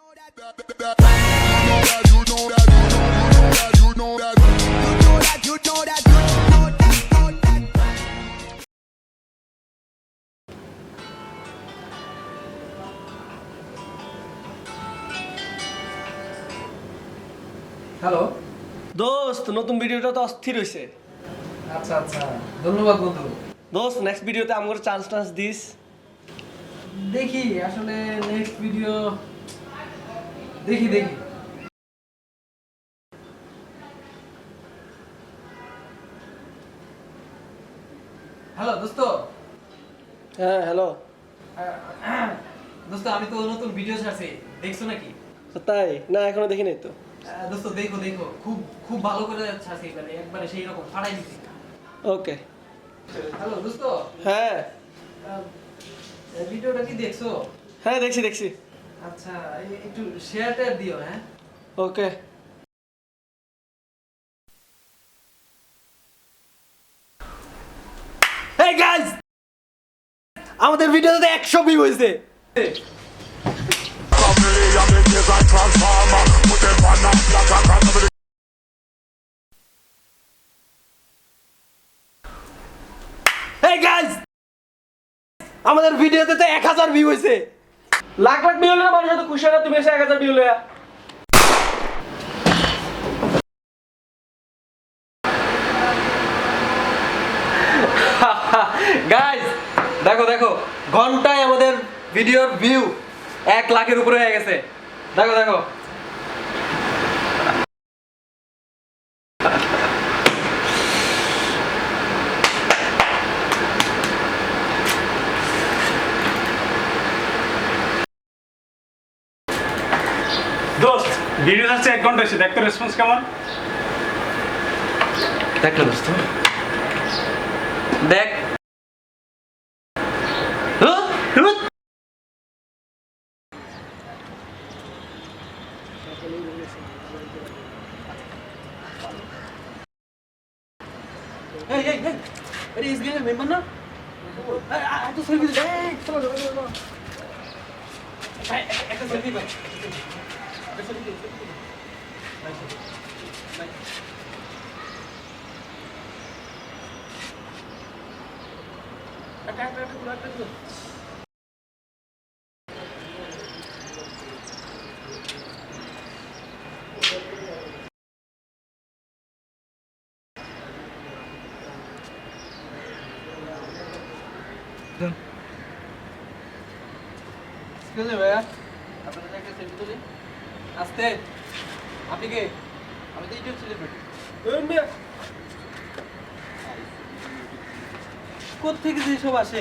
Hello দোস্ত, নতুন ভিডিওটা তো অস্থির হইছে। আচ্ছা আচ্ছা, ধন্যবাদ বন্ধু। দোস্ত, নেক্সট ভিডিওতে আমাকে চান্স দিস। দেখি আসলে নেক্সট ভিডিও দেখি। হ্যালো দোস্ত। হ্যাঁ, হ্যালো। দোস্ত, আমি তো নতুন ভিডিও ছাড়ছি, দেখছো নাকি? তাই না, এখনো দেখি নাই তো। দোস্ত দেখো, খুব খুব ভালো করে ছাড়ছি, মানে একবারে সেই রকম ফাটাই দিছি। ওকে। হ্যালো দোস্ত। হ্যাঁ ভিডিওটা কি দেখছো? হ্যাঁ, দেখছি। আচ্ছা, একটু শেয়ার টেয়ার দিও। হ্যাঁ, ওকে। হেই গাইস, আমাদের ভিডিওতে 100 ভিউ হয়েছে। হেই গাইস, আমাদের ভিডিওতে তো 1000 ভিউ হয়েছে। লাখ ভিউ হলে মানুষ তো খুশি না, তুমি এসে 1000 ভিউ লয়া। গাইস দেখো, ঘন্টায় আমাদের ভিডিওর ভিউ 1 লাখের উপরে হয়ে গেছে। দেখো দোস্ত, ভিডিও আসছে 1 ঘন্টা, এসে দেখতে রেসপন্স কেমন? দেখ না দোস্ত, দেখ। এই আরে এসবিআই মেম্বার না? আয় তো সেলফি দে। চলো একটা সেলফি ভাই। একটা এক্সকিউজ মি ভাইয়া, আপনাদের একটা সেলফি তুলি। আস্তে। আপনি কে? আমি তো ইউটিউব সেলিব্রিটি। কোথা থেকে যে সব আসে?